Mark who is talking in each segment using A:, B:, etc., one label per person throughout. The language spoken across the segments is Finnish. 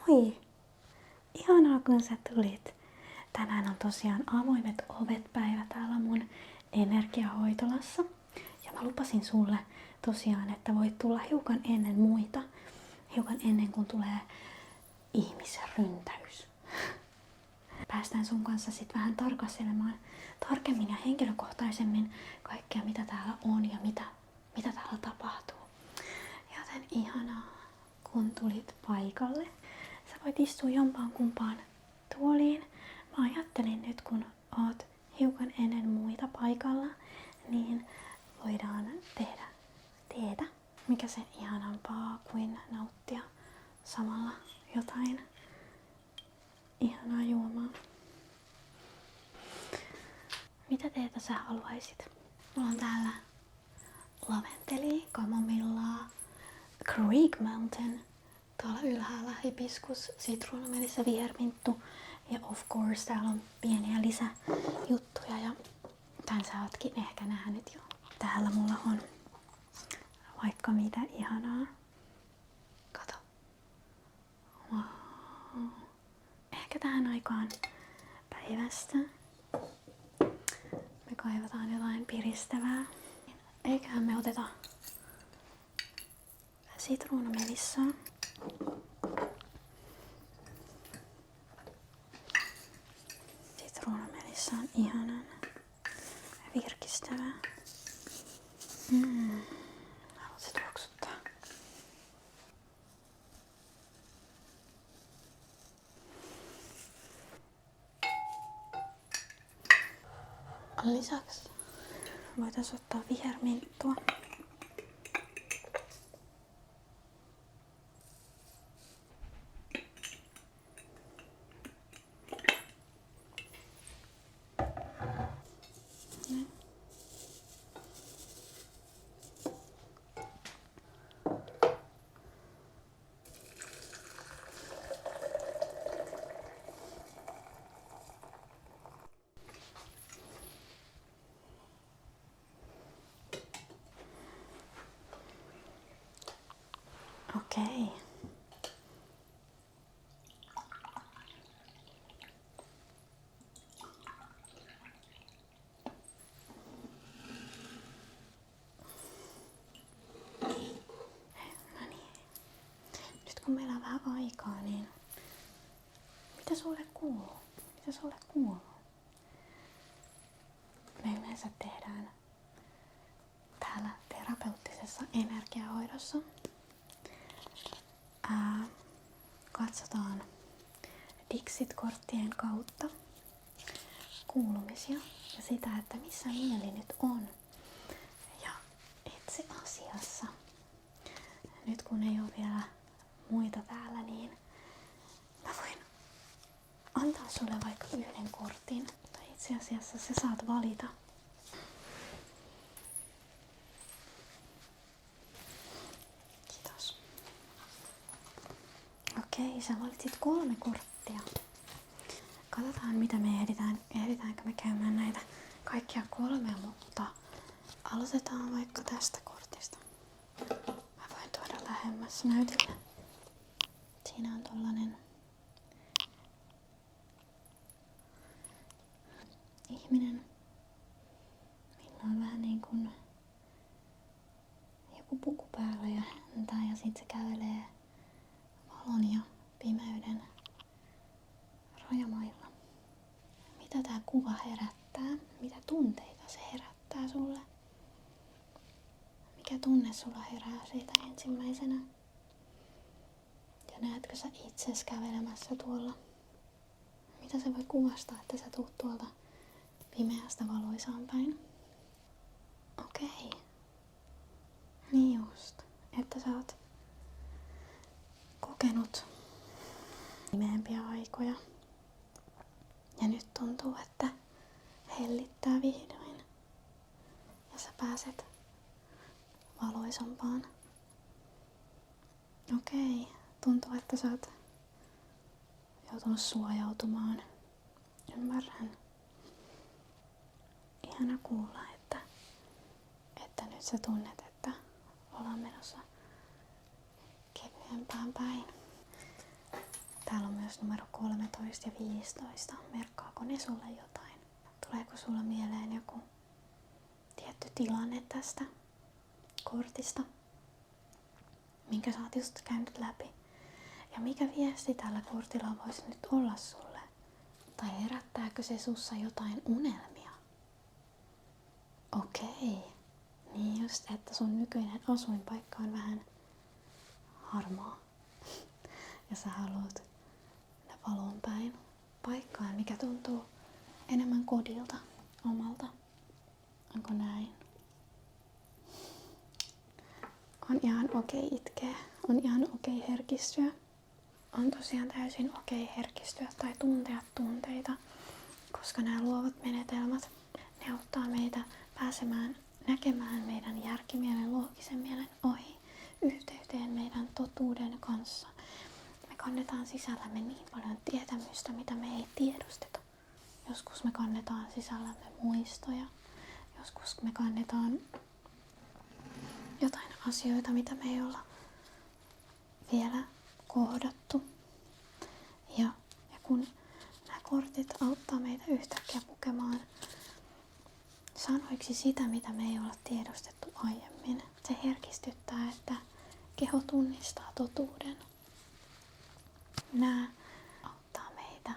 A: Moi! Ihanaa kun sä tulit. Tänään on tosiaan avoimet ovet päivä täällä mun energiahoitolassa. Ja mä lupasin sulle tosiaan, että voit tulla hiukan ennen muita. Hiukan ennen kuin tulee ihmisen ryntäys. Päästään sun kanssa sit vähän tarkastelemaan tarkemmin ja henkilökohtaisemmin kaikkea mitä täällä on ja mitä täällä tapahtuu. Joten ihanaa kun tulit paikalle. Sä voit istua jompaan kumpaan tuoliin. Mä ajattelin nyt kun oot hiukan ennen muita paikalla, niin voidaan tehdä teetä. Mikä sen ihanampaa kuin nauttia samalla jotain ihanaa juomaa. Mitä teetä sä haluaisit? Mulla on täällä laventeli, kamomillaa, Creek Mountain, tuolla ylhäällä hibiskus, sitruunamelissa, viherminttu ja of course täällä on pieniä lisäjuttuja ja tän sä ootkin ehkä nähnyt jo. Täällä mulla on vaikka mitä ihanaa. Kato. Wow. Ehkä tähän aikaan päivästä me kaivataan jotain piristävää. Eiköhän me oteta sitruunamelissaa. Sitruunamelissa on ihanan virkistävää. Haluatko tuoksuttaa? Lisäksi voitaisiin ottaa viherminttua. Okei. No niin. Nyt kun meillä on vähän aikaa, niin mitä sulle kuuluu? Mitä sulle kuuluu? Me yleensä tehdään täällä terapeuttisessa energiahoidossa. Katsotaan Dixit-korttien kautta kuulumisia ja sitä, että missä mieli nyt on. Ja itse asiassa, nyt kun ei ole vielä muita täällä, niin mä voin antaa sulle vaikka yhden kortin. Tai itse asiassa sä saat valita. Okei, sä valitsit 3 korttia. Katsotaan mitä me ehditäänkö me käymään näitä kaikkia 3, mutta aloitetaan vaikka tästä kortista. Mä voin tuoda lähemmäs näytille. Siinä on tollanen ihminen, millä on vähän niin kuin joku puku päällä ja häntä ja sit se kävelee valon ja pimeyden rajamailla. Mitä tää kuva herättää? Mitä tunteita se herättää sulle? Mikä tunne sulla herää siitä ensimmäisenä? Ja näetkö sä itses kävelemässä tuolla? Mitä se voi kuvastaa, että sä tuut tuolta pimeästä valoisaan päin? Okei. Niin just. Että sä oot kokenut pimeämpiä aikoja. Ja nyt tuntuu, että hellittää vihdoin. Ja sä pääset valoisampaan. Okei, tuntuu, että sä oot joutunut suojautumaan. Ymmärrän. Ihana kuulla, että nyt nyt sä tunnet, että ollaan menossa kevyempään päin. Täällä on myös numero 13 ja 15. Merkkaako ne sulle jotain? Tuleeko sulla mieleen joku tietty tilanne tästä kortista, minkä sä oot just käynyt läpi? Ja mikä viesti tällä kortilla voisi nyt olla sulle? Tai herättääkö se sussa jotain unelmia? Okei. Niin just, että sun nykyinen asuinpaikka on vähän harmaa. Ja sä haluat valon päin paikkaan, mikä tuntuu enemmän kodilta, omalta. Onko näin? On ihan okei itkeä. On ihan okei herkistyä. On tosiaan täysin okei herkistyä tai tuntea tunteita, koska nämä luovat menetelmät, ne auttaa meitä pääsemään näkemään meidän järkimielen, loogisen mielen ohi yhteyteen meidän totuuden kanssa. Me kannetaan sisällämme niin paljon tietämystä, mitä me ei tiedosteta. Joskus me kannetaan sisällämme muistoja. Joskus me kannetaan jotain asioita, mitä me ei olla vielä kohdattu. Ja kun nämä kortit auttaa meitä yhtäkkiä pukemaan sanoiksi sitä, mitä me ei olla tiedostettu aiemmin. Se herkistyttää, että keho tunnistaa totuuden. Nämä auttaa meitä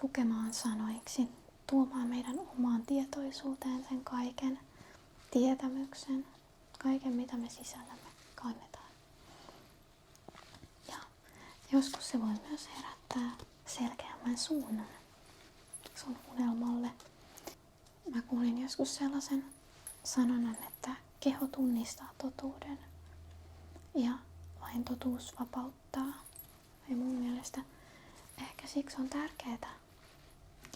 A: pukemaan sanoiksi, tuomaan meidän omaan tietoisuuteen sen kaiken tietämyksen, kaiken mitä me sisällämme kannetaan. Ja joskus se voi myös herättää selkeämmän suunnan sun unelmalle. Mä kuulin joskus sellaisen sanonnan, että keho tunnistaa totuuden ja vain totuus vapauttaa. Ja mun mielestä ehkä siksi on tärkeää,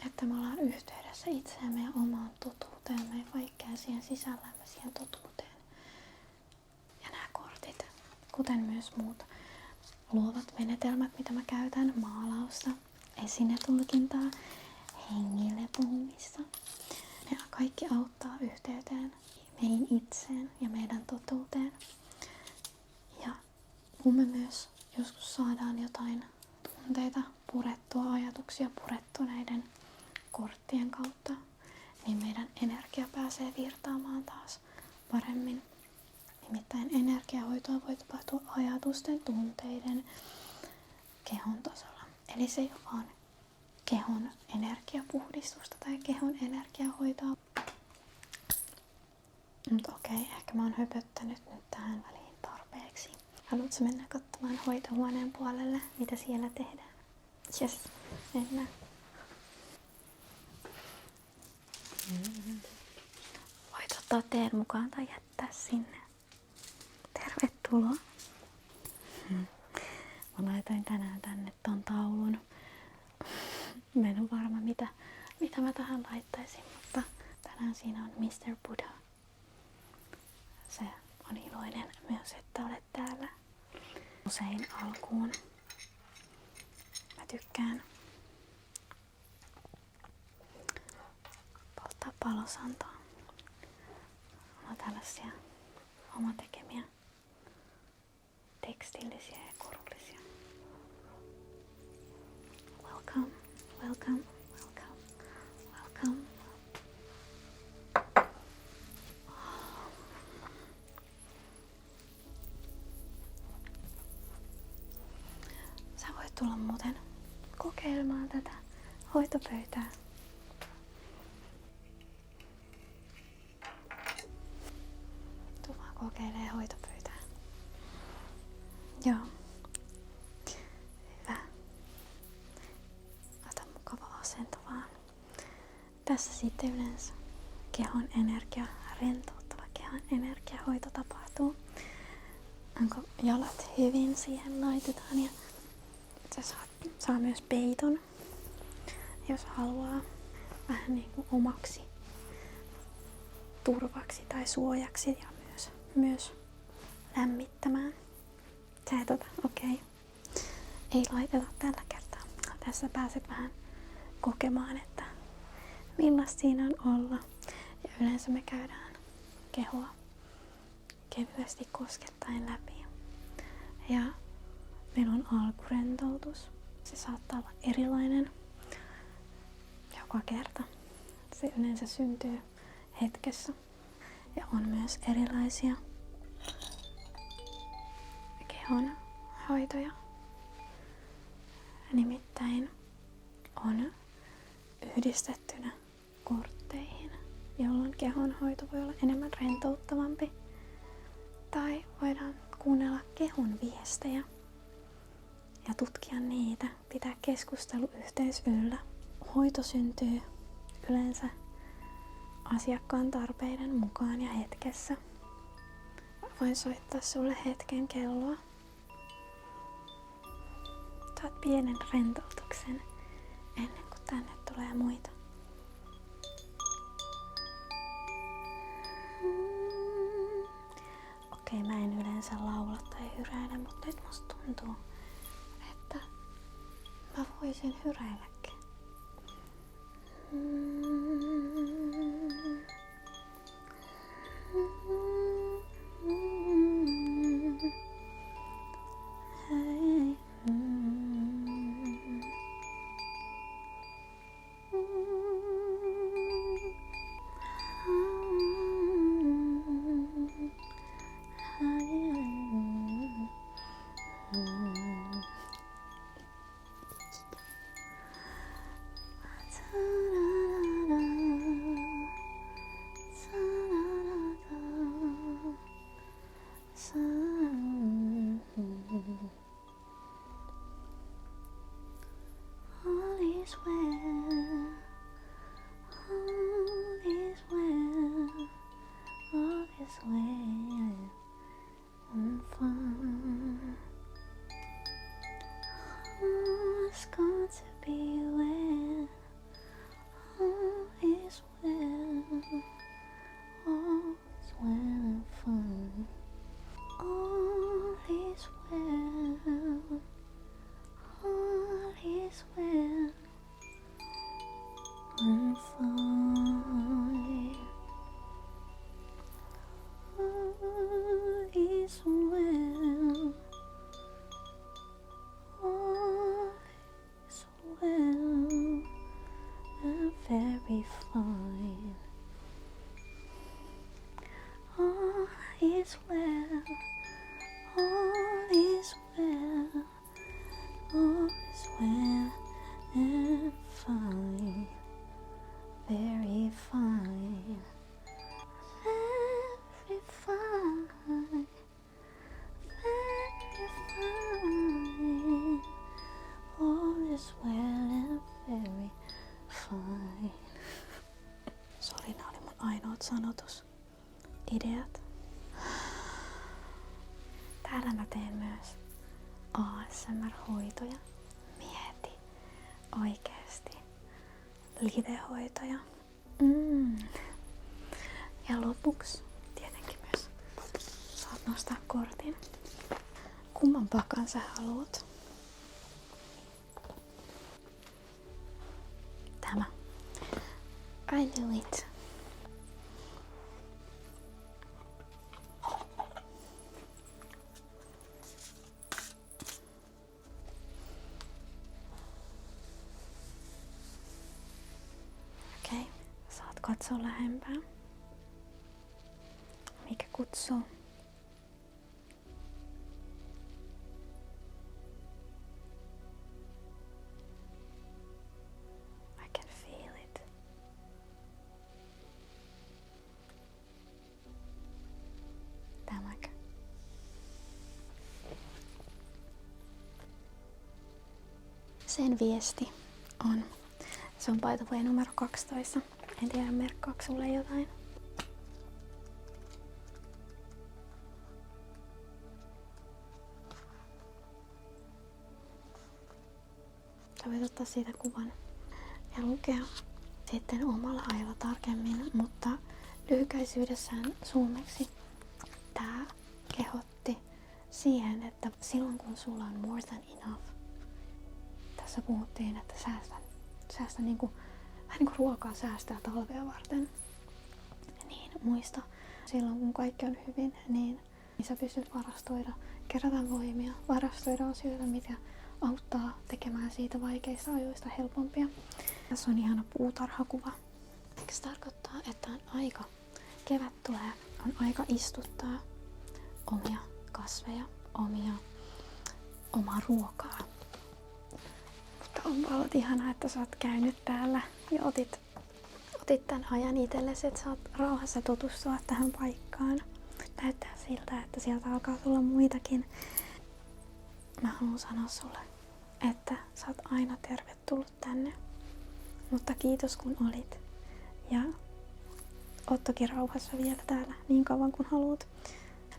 A: että me ollaan yhteydessä itseämme ja omaan totuuteemme ja kaikkeen siihen sisällämme siihen totuuteen. Ja nämä kortit, kuten myös muut luovat menetelmät, mitä mä käytän, maalausta, esinetulkintaa, hengille puhumista, ne kaikki auttaa yhteyteen meihin itseen ja meidän totuuteen. Ja kun me myös joskus saadaan jotain tunteita purettua, ajatuksia purettua näiden korttien kautta, niin meidän energia pääsee virtaamaan taas paremmin. Nimittäin energiahoitoa voi tapahtua ajatusten, tunteiden, kehon tasolla. Eli se ei ole vaan kehon energiapuhdistusta tai kehon energiahoitoa. Mutta okei, ehkä mä oon höpöttänyt nyt tähän väliin tarpeeksi. Haluatko mennä katsomaan hoitohuoneen puolelle, mitä siellä tehdään? Jes, mennään. Voit ottaa teen mukaan tai jättää sinne. Tervetuloa. Mä laitoin tänään tänne ton taulun. Mä en ole varma mitä mä tähän laittaisin, mutta tänään siinä on Mr. Buddha. Se on iloinen myös, että olet täällä. Usein alkuun mä tykkään polttaa palosantaa. Mulla on tällaisia omatekemiä tekstillisiä ja korullisia. Welcome, welcome, welcome, welcome. Sä voit tulla muuten kokeilemaan tätä hoitopöytää. Tuu vaan kokeilee hoitopöytää. Joo. Hyvä. Ota mukava asento vaan. Tässä sitten yleensä kehon energia, rentouttava kehon energiahoito tapahtuu. Onko jalat hyvin siihen laitetaan ja sä saa myös peiton, jos haluaa vähän niin kuin omaksi turvaksi tai suojaksi ja myös lämmittämään. Sä et ota, okei. Ei laiteta tällä kertaa. Tässä pääset vähän kokemaan, että millaista siinä on olla. Ja yleensä me käydään kehoa kevyesti koskettaen läpi. Ja meillä on alkurentoutus. Se saattaa olla erilainen joka kerta. Se yleensä syntyy hetkessä. Ja on myös erilaisia kehon hoitoja. Nimittäin on yhdistettynä kortteihin, jolloin kehonhoito voi olla enemmän rentouttavampi. Tai voidaan kuunnella kehon viestejä ja tutkia niitä, pitää keskusteluyhteys yllä. Hoito syntyy yleensä asiakkaan tarpeiden mukaan ja hetkessä. Voin soittaa sulle hetken kelloa. Saat pienen rentoutuksen ennen kuin tänne tulee muita. Okei, mä en yleensä laula tai hyräile, mutta nyt musta tuntuu, että mä voisin hyräilläkin. Sori, nää oli mun ainoat sanotosideat. Täällä mä teen myös ASMR-hoitoja. Mieti oikeesti live-hoitoja. Ja lopuksi tietenkin myös saat nostaa kortin. Kumman pakan sä haluat? Tämä. I do it. Okei, saat katsoa lähempää. Mikä kutsuu? I can feel it. Tämäkö? Sen viesti on. Se on by the way numero 12. En tiedä, merkkaako sulle jotain. Sä voit ottaa siitä kuvan ja lukea sitten omalla ajalla tarkemmin, mutta lyhykäisyydessään suomeksi tää kehotti siihen, että silloin kun sulla on more than enough, tässä puhuttiin, että säästä niinku, vähän niinku ruokaa säästää talvea varten, niin muista silloin kun kaikki on hyvin, niin sä pystyt kerätä voimia, varastoida asioita, mitkä auttaa tekemään siitä vaikeista ajoista helpompia. Tässä on ihana puutarhakuva. Se tarkoittaa, että on aika, kevät tulee, on aika istuttaa omia kasveja, omaa ruokaa. Mutta on paljon ihanaa, että sä oot käynyt täällä ja otit tämän ajan itsellesi, että saat rauhassa tutustua tähän paikkaan. Näyttää siltä, että sieltä alkaa tulla muitakin. Mä haluan sanoa sulle, että sä oot aina tervetullut tänne. Mutta kiitos kun olit. Ja oot toki rauhassa vielä täällä niin kauan kun haluat.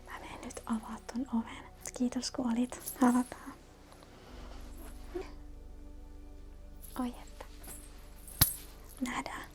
A: Mä menen nyt avaa ton oven. Kiitos kun olit. Avataan. Oi että. Nähdään.